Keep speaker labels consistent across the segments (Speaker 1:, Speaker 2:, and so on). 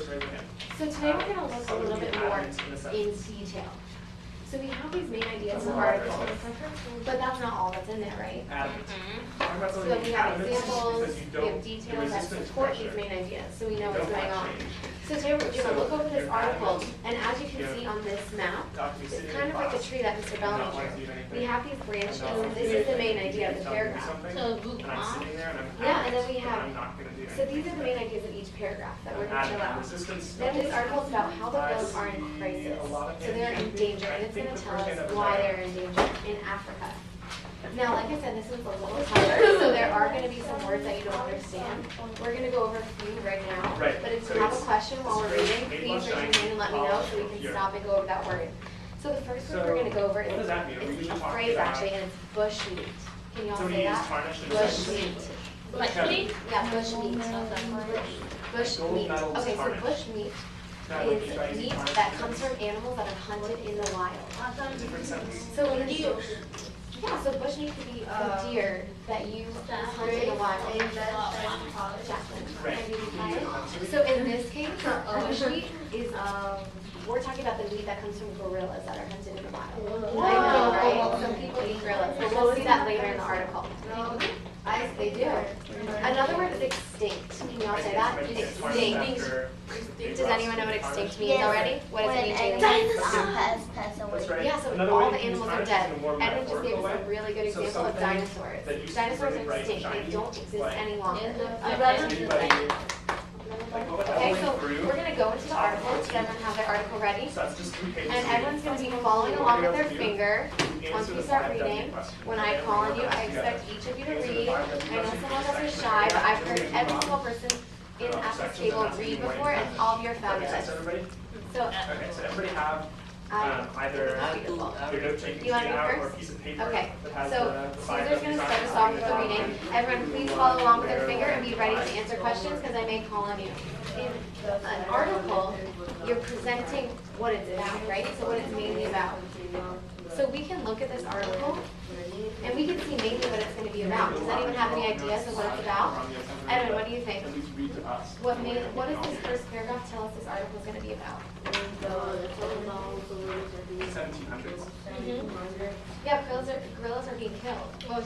Speaker 1: first raise your hand.
Speaker 2: So today we're going to look a little bit more in detail. So we have these main ideas in the article, but that's not all that's in there, right? So we have examples, we have details that support these main ideas, so we know what's going on. So today we're going to look over this article, and as you can see on this map, it's kind of like the tree that Mr. Bellamy drew. We have these branches, and this is the main idea of the paragraph. Yeah, and then we have, so these are the main ideas of each paragraph that we're going to fill out. Then this article is about how the whales are in crisis. So they're in danger, and it's going to tell us why they're in danger in Africa. Now, like I said, this is a little tougher, so there are going to be some words that you don't understand. We're going to go over a few right now, but if you have a question while we're reading, please raise your hand and let me know so we can stop and go over that word. So the first word we're going to go over is a phrase actually, and it's bush meat. Can you all say that? Bush meat.
Speaker 3: Bush meat?
Speaker 2: Yeah, bush meat. Bush meat. Okay, so bush meat is meat that comes from animals that are hunted in the wild. So when you, yeah, so bush meat could be a deer that you hunt in the wild. Jacqueline. So in this case, bush meat is we're talking about the meat that comes from gorillas that are hunted in the wild. I know, right? Some people eat gorillas, but we'll see that later in the article. They do. Another word is extinct. Can you all say that? Extinct. Does anyone know what extinct means already? What does it mean? Yeah, so all the animals are dead. Edwin just gave us a really good example of dinosaurs. Dinosaurs are extinct. They don't exist any longer. Okay, so we're going to go into the article. Does everyone have their article ready? And everyone's going to be following along with their finger. Once we start reading, when I call on you, I expect each of you to read. I know some of us are shy, but I've heard every single person at this table read before, and all of you are fabulous. So,
Speaker 1: okay, so everybody have either your note-taking sheet out or a piece of paper.
Speaker 2: Okay,
Speaker 1: that has
Speaker 2: so
Speaker 1: the
Speaker 2: Caesar's going to start us off with the reading. Everyone, please follow along with their finger and be ready to answer questions because I may call on you. In an article, you're presenting what it's about, right? So what it's mainly about. So we can look at this article and we can see mainly what it's going to be about. Does anyone have any ideas of what it's about? Edwin, what do you think? What does this first paragraph tell us this article is going to be about?
Speaker 1: 1700s.
Speaker 2: Yeah, gorillas are being killed. Well,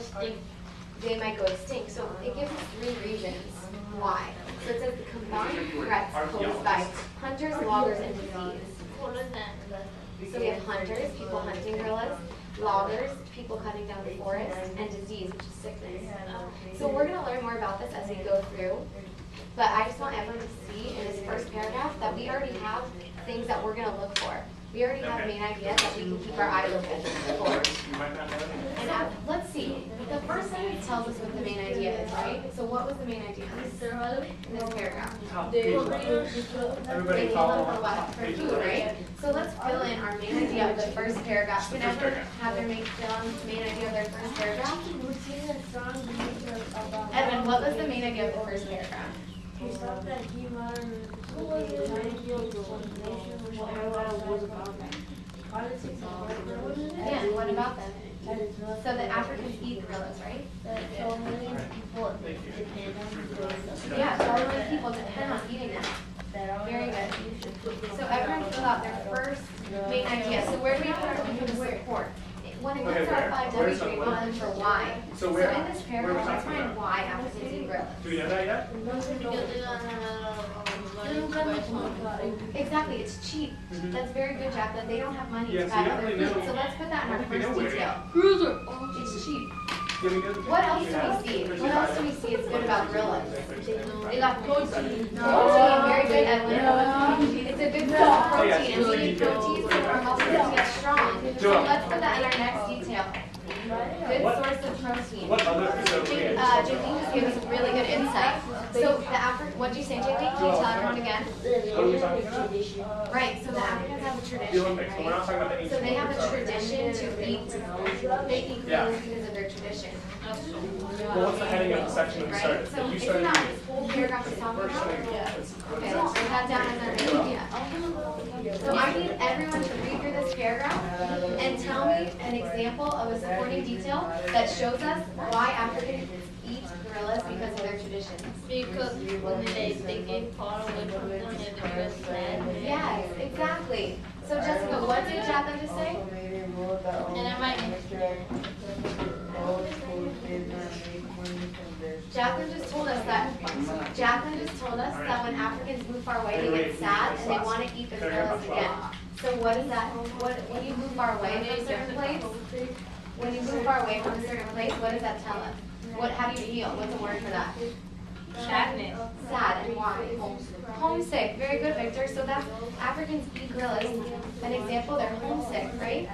Speaker 2: they might go extinct. So it gives us 3 reasons why. So it says the combined threats posed by hunters, loggers, and disease. So we have hunters, people hunting gorillas, loggers, people cutting down the forest, and disease, which is sickness. So we're going to learn more about this as we go through. But I just want everyone to see in this first paragraph that we already have things that we're going to look for. We already have main ideas that we can keep our eye open for. And let's see. The first sentence tells us what the main idea is, right? So what was the main idea in this paragraph?
Speaker 1: Everybody
Speaker 2: For food, right? So let's fill in our main idea of the first paragraph. Can everyone have their main idea of their first paragraph? Edwin, what was the main idea of the first paragraph? Yeah, what about them? So the Africans eat gorillas, right? Yeah, so many people depend on eating them. Very good. So everyone fill out their first main idea. So where do we put our support? When it comes to our 5 W's, we want them for why. So in this paragraph, let's find why Africans eat gorillas.
Speaker 1: Do we know that yet?
Speaker 2: Exactly, it's cheap. That's very good, Jack. That they don't have money to buy other food. So let's put that in our first detail. It's cheap. What else do we see? What else do we see is good about gorillas? They got protein. Protein, very good, Edwin. It's a good source of protein, and we need protein so our muscles to get strong. So let's put that in our next detail. Good source of protein. Jolene just gave us a really good insight. So the what did you say, Jolene? Can you tell everyone again? Right. So the Africans have a tradition, right? So they have a tradition to eat. They eat gorillas because of their tradition.
Speaker 1: Well, what's the heading of the section that we started?
Speaker 2: So isn't that this whole paragraph is talking about? Okay, let's write that down as our main idea. So I need everyone to read through this paragraph and tell me an example of a supporting detail that shows us why Africans eat gorillas guerrillas because of their traditions.
Speaker 3: Because when they get far away from them, they feel sad.
Speaker 2: Yes, exactly. So Jessica, what did Jacqueline just say?
Speaker 3: And I might
Speaker 2: Jacqueline just told us that when Africans move far away, they get sad and they want to eat the gorillas again. So what is that? When you move far away from a certain place, when you move far away from a certain place, what does that tell us? How do you feel? What's the word for that?
Speaker 3: sadness.
Speaker 2: Sad, and why? Homesick. Very good, Victor. So that's Africans eat gorillas. An example, they're homesick, right?